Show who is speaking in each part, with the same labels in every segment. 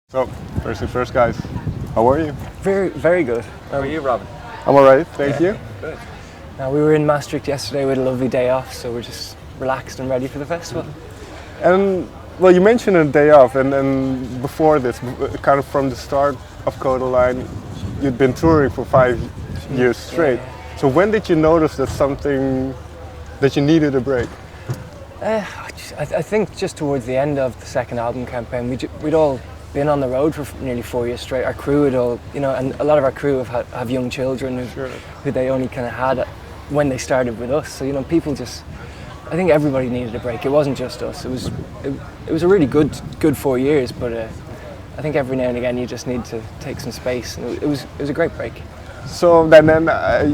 Speaker 1: So, first things first, guys. How are you?
Speaker 2: Very, very good.
Speaker 3: How are you, Robin?
Speaker 1: I'm alright, thank you.
Speaker 3: Good.
Speaker 2: Now we were in Maastricht yesterday with a lovely day off, so we're just relaxed and ready for the festival.
Speaker 1: And, well, you mentioned a day off, and before this, kind of from the start of Kodaline, you'd been touring for 5 years straight. So when did you notice that you needed a break?
Speaker 2: I think just towards the end of the second album campaign, we'd all been on the road for nearly 4 years straight. Our crew had all, and a lot of our crew have young children who they only kind of had when they started with us. So people just, I think everybody needed a break. It wasn't just us. It was a really good 4 years, but I think every now and again you just need to take some space. And it was a great break.
Speaker 1: So then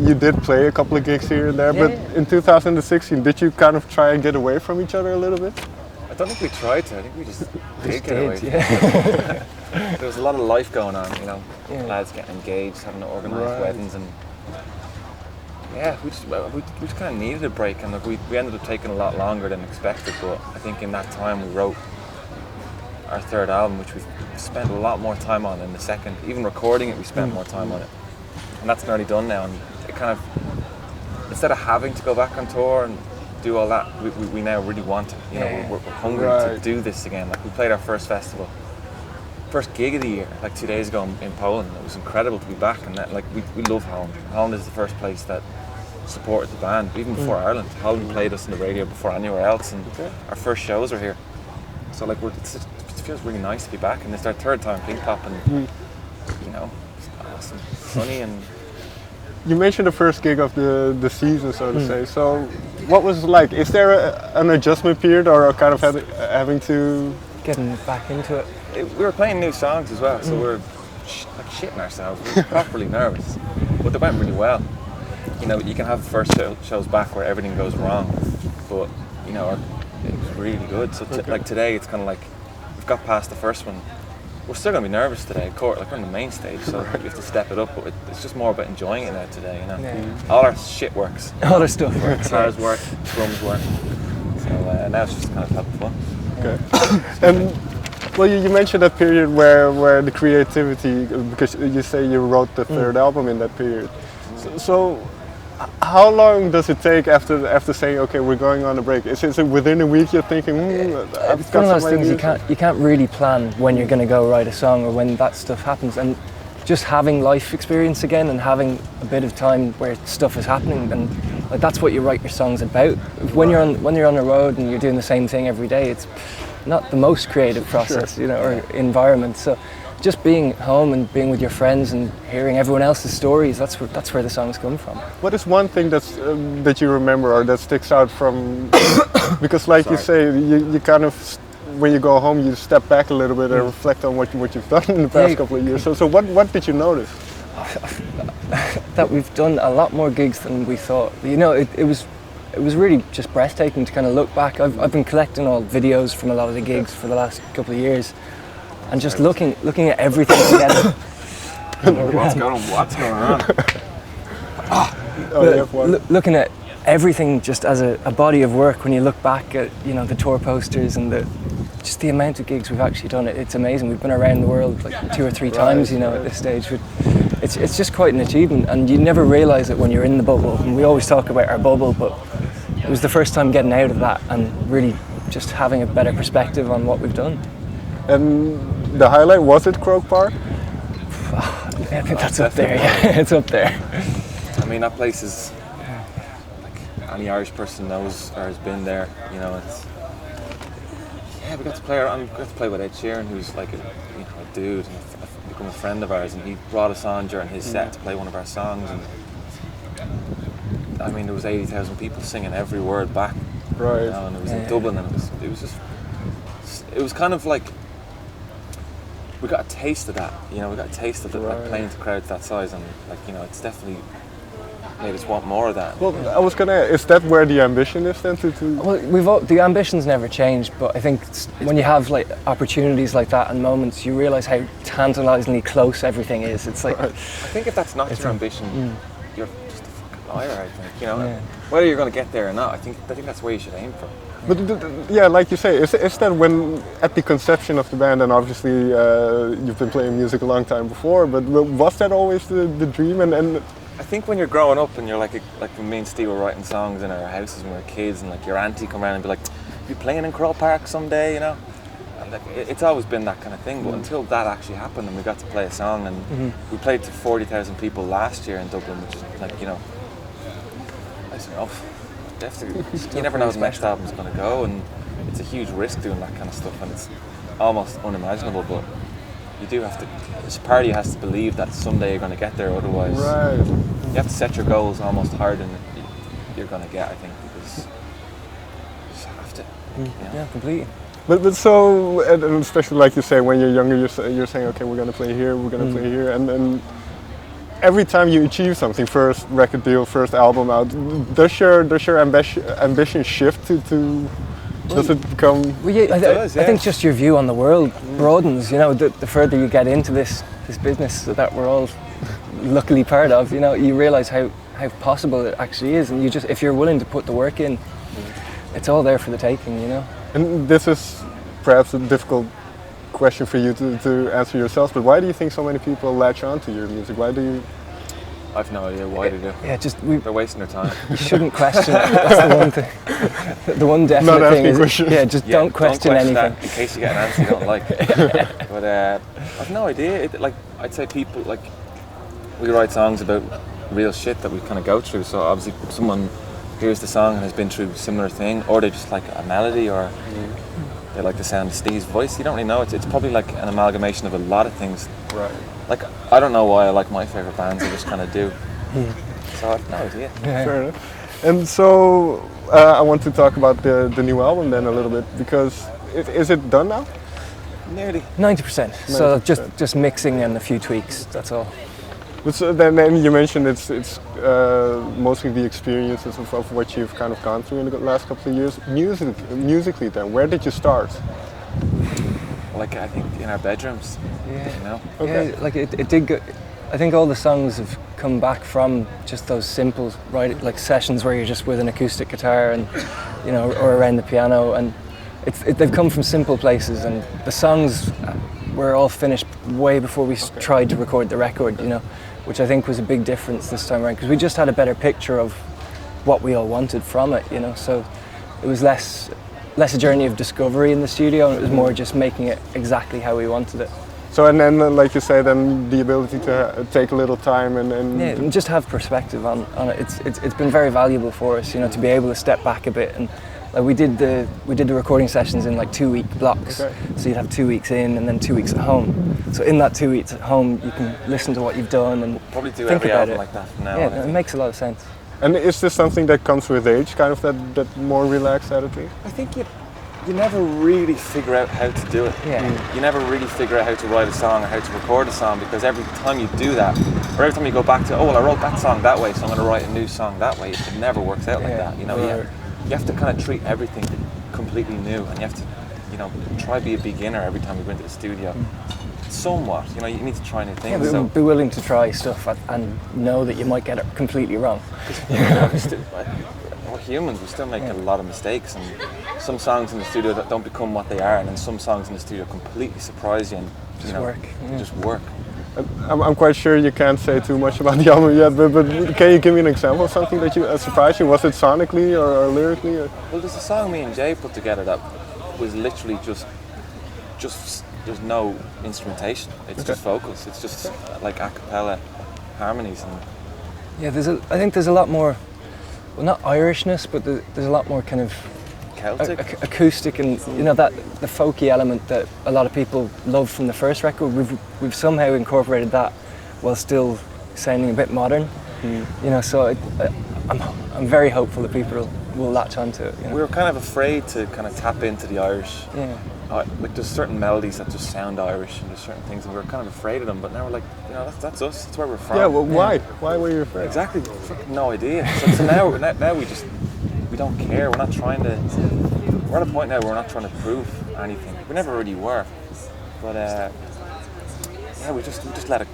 Speaker 1: you did play a couple of gigs here and there, but in 2016, did you kind of try and get away from each other a little bit?
Speaker 3: I don't think we tried to. I think we just did get away. There was a lot of life going on, lads getting engaged, having to organise weddings, and we just kind of needed a break. And we ended up taking a lot longer than expected. But I think in that time we wrote our third album, which we spent a lot more time on than the second. Even recording it, we spent more time on it, and that's nearly done now. And it kind of, instead of having to go back on tour and do all that, we now really want it. We're hungry to do this again. Like, we played our first festival, first gig of the year, like 2 days ago in Poland. It was incredible to be back, and that, like, we love Holland. Holland is the first place that supported the band, even before Ireland. Holland played us on the radio before anywhere else, and our first shows were here. So like, it feels really nice to be back, and it's our third time Pink Pop, and it's awesome, sunny. And
Speaker 1: you mentioned the first gig of the season, so to say. So, what was it like? Is there an adjustment period, or a kind of having to
Speaker 2: Getting back into it?
Speaker 3: We were playing new songs as well, so we were shitting ourselves. We were properly nervous, but they went really well. You can have the first shows back where everything goes wrong, but it was really good. So like today, it's kind of like we've got past the first one. We're still going to be nervous today, we're on the main stage, so we have to step it up, but it's just more about enjoying it now today, All our shit works.
Speaker 2: All our stuff works.
Speaker 3: Guitars work, drums work, so now it's just kind of having fun.
Speaker 1: Okay. And, well, you mentioned that period where the creativity, because you say you wrote the third album in that period. So how long does it take after saying, okay, we're going on a break? Is it within a week you're thinking, I've
Speaker 2: It's
Speaker 1: got
Speaker 2: one of
Speaker 1: some
Speaker 2: those things
Speaker 1: ideas?
Speaker 2: you can't really plan when you're going to go write a song or when that stuff happens. And just having life experience again and having a bit of time where stuff is happening, and like, that's what you write your songs about. When you're on the road and you're doing the same thing every day, it's not the most creative process, or environment. So just being home and being with your friends and hearing everyone else's stories, that's where the songs come from.
Speaker 1: What is one thing that you remember or that sticks out from, because like you say, you kind of, when you go home, you step back a little bit and reflect on what you've done in the past couple of years. So what did you notice? That
Speaker 2: we've done a lot more gigs than we thought. It was really just breathtaking to kind of look back. I've been collecting all videos from a lot of the gigs for the last couple of years, and just looking at everything together.
Speaker 3: What's going on?
Speaker 2: Looking at everything just as a body of work. When you look back at the tour posters and just the amount of gigs we've actually done, it's amazing. We've been around the world like 2 or 3 times, at this stage. It's just quite an achievement, and you never realise it when you're in the bubble. And we always talk about our bubble, but it was the first time getting out of that and really just having a better perspective on what we've done.
Speaker 1: And the highlight, was it Croke Park?
Speaker 2: I think that's up there. Yeah, it's up there.
Speaker 3: I mean, that place is like any Irish person knows or has been there. We got to play with Ed Sheeran, who's like a dude, and become a friend of ours, and he brought us on during his set to play one of our songs. And I mean, there was 80,000 people singing every word back.
Speaker 1: Right.
Speaker 3: And it was in Dublin, and it was kind of like we got a taste of that. We got a taste of it, like playing to crowds that size, and it's definitely made us want more of that.
Speaker 1: Well, I was gonna ask, is that where the ambition is then to?
Speaker 2: Well, the ambition's never changed, but I think when you have like opportunities like that and moments, you realise how tantalisingly close everything is. It's like,
Speaker 3: I think if that's not your ambition, you're just a fucking liar. I think whether you're going to get there or not. I think that's where you should aim for.
Speaker 1: But yeah, like you say, is that when at the conception of the band, and obviously you've been playing music a long time before, but was that always the dream? And
Speaker 3: I think when you're growing up and you're like when me and Steve were writing songs in our houses when we were kids, and like your auntie come around and be like, "You playing in Croke Park someday?" You know, and like it's always been that kind of thing. But until that actually happened, and we got to play a song, and we played to 40,000 people last year in Dublin, which is like, you know, I don't know. You never know how the next album's going to go, and it's a huge risk doing that kind of stuff, and it's almost unimaginable. But you do have to. This part of you has to believe that someday you're going to get there. Otherwise, you have to set your goals almost harder than you're going to get. I think because you just have to. You know?
Speaker 2: Yeah, completely.
Speaker 1: But so, and especially like you say, when you're younger, you're saying, okay, we're going to play here, we're going to play here, and every time you achieve something, first record deal, first album out, does your ambition shift to does it become?
Speaker 2: Well, yeah, I think just your view on the world broadens. You know, the further you get into this business that we're all luckily part of, you know, you realise how possible it actually is, and you just, if you're willing to put the work in, it's all there for the taking. You know.
Speaker 1: And this is perhaps a difficult question for you to answer yourself, but why do you think so many people latch on to your music? Why do you?
Speaker 3: I've no idea why they do.
Speaker 2: Yeah,
Speaker 3: they're wasting their time.
Speaker 2: You shouldn't question it. That's the one thing. The one definite thing is, don't question anything.
Speaker 3: That in case you get an answer you don't like. But I've no idea. I'd say people, like, we write songs about real shit that we kind of go through. So obviously, someone hears the song and has been through a similar thing, or they just like a melody, or they like the sound of Steve's voice. You don't really know. It's probably like an amalgamation of a lot of things.
Speaker 1: Right.
Speaker 3: Like, I don't know why I like my favourite bands, I just kind of do. So I've no idea.
Speaker 1: Yeah. Fair enough. And so I want to talk about the new album then a little bit, because is it done now?
Speaker 2: Nearly. 90%. So just mixing and a few tweaks, that's all.
Speaker 1: But so then you mentioned it's mostly the experiences of what you've kind of gone through in the last couple of years. Musically then, where did you start?
Speaker 3: Like, I think in our bedrooms.
Speaker 2: Yeah.
Speaker 3: You know?
Speaker 2: Okay. Yeah, like it did go. I think all the songs have come back from just those simple, right, like sessions where you're just with an acoustic guitar and, you know, or around the piano, and they've come from simple places, and the songs were all finished way before we tried to record the record, you know, which I think was a big difference this time around, because we just had a better picture of what we all wanted from it, you know, so it was less a journey of discovery in the studio, and it was more just making it exactly how we wanted it.
Speaker 1: So, and then, like you say, then the ability to take a little time and
Speaker 2: just have perspective on it. It's been very valuable for us, you know, to be able to step back a bit. And like we did the recording sessions in like 2-week blocks. Okay. So you'd have 2 weeks in and then 2 weeks at home. So in that 2 weeks at home, you can listen to what you've done and
Speaker 3: we'll probably do
Speaker 2: think
Speaker 3: every
Speaker 2: about
Speaker 3: album
Speaker 2: it.
Speaker 3: like that from now
Speaker 2: on.
Speaker 3: Yeah,
Speaker 2: it makes a lot of sense.
Speaker 1: And is this something that comes with age, kind of that more relaxed attitude?
Speaker 3: I think you never really figure out how to do it.
Speaker 2: Yeah.
Speaker 3: You never really figure out how to write a song or how to record a song, because every time you do that, or every time you go back to, oh, well, I wrote that song that way, so I'm going to write a new song that way, it never works out like that. You know, you have to kind of treat everything completely new, and you have to, you know, try to be a beginner every time you go into the studio. Somewhat, you know, you need to try new things.
Speaker 2: Yeah, so be willing to try stuff and know that you might get it completely wrong.
Speaker 3: We're humans, we still make a lot of mistakes, and some songs in the studio that don't become what they are, and then some songs in the studio completely surprise you and just work.
Speaker 1: I'm quite sure you can't say too much about the album yet, but can you give me an example of something that surprised you? Was it sonically or lyrically? Or?
Speaker 3: Well, there's a song me and Jay put together that was literally just there's no instrumentation. It's just vocals. It's just like a capella harmonies. And
Speaker 2: yeah, I think there's a lot more. Well, not Irishness, but there's a lot more kind of
Speaker 3: Celtic,
Speaker 2: acoustic, and you know, that the folky element that a lot of people love from the first record. We've somehow incorporated that while still sounding a bit modern. You know, so I'm very hopeful that people will latch onto it. You know?
Speaker 3: We were kind of afraid to kind of tap into the Irish. Yeah. Like there's certain melodies that just sound Irish, and there's certain things, and we were kind of afraid of them. But now we're like, you know, that's us. That's where we're from.
Speaker 1: Yeah. Well, why? Why were you afraid?
Speaker 3: Exactly. No idea. So now we don't care. We're not trying to. We're at a point now where we're not trying to prove anything. We never really were. But yeah, we just let it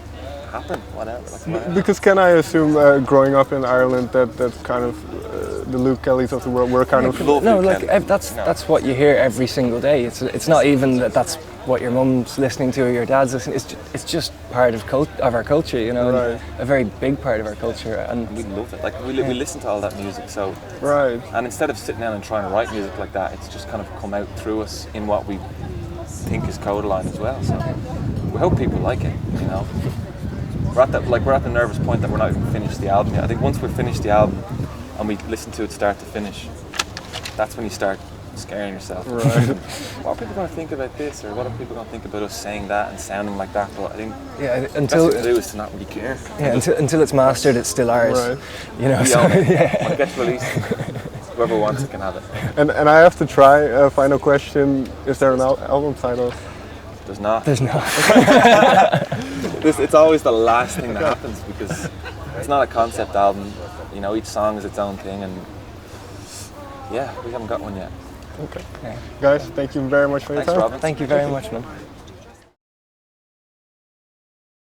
Speaker 3: happen. Whatever.
Speaker 1: Because can I assume, growing up in Ireland, that kind of the Luke Kellys of the world were kind of...
Speaker 3: love
Speaker 2: No,
Speaker 3: Luke
Speaker 2: like
Speaker 3: Kelly.
Speaker 2: that's what you hear every single day. It's not even that's what your mum's listening to or your dad's listening. It's just part of our culture, you know,
Speaker 1: Right.
Speaker 2: a very big part of our culture. And
Speaker 3: We love it. Like we listen to all that music. So
Speaker 1: Right.
Speaker 3: and instead of sitting down and trying to write music like that, it's just kind of come out through us in what we think is Kodaline as well. So we hope people like it. You know, we're at the nervous point that we're not even finished the album yet. I think once we've finished the album and we listen to it start to finish, that's when you start scaring yourself.
Speaker 1: Right.
Speaker 3: What are people going to think about this, or what are people going to think about us saying that and sounding like that? But I think
Speaker 2: yeah,
Speaker 3: the
Speaker 2: until
Speaker 3: best thing to do is to not really care.
Speaker 2: until it's mastered, it's still ours.
Speaker 1: Right.
Speaker 2: You know,
Speaker 3: We
Speaker 2: so,
Speaker 3: own it.
Speaker 2: yeah.
Speaker 3: When it gets released, whoever wants it can have it.
Speaker 1: And I have to try a final question. Is there an album title?
Speaker 3: There's not.
Speaker 2: There's no.
Speaker 3: It's always the last thing that happens because it's not a concept album. You know, each song is its own thing, and yeah, we haven't got one yet.
Speaker 1: Okay. Guys, thank you very much for your
Speaker 3: Thanks,
Speaker 1: time.
Speaker 3: Robin.
Speaker 2: Thank you very much, man.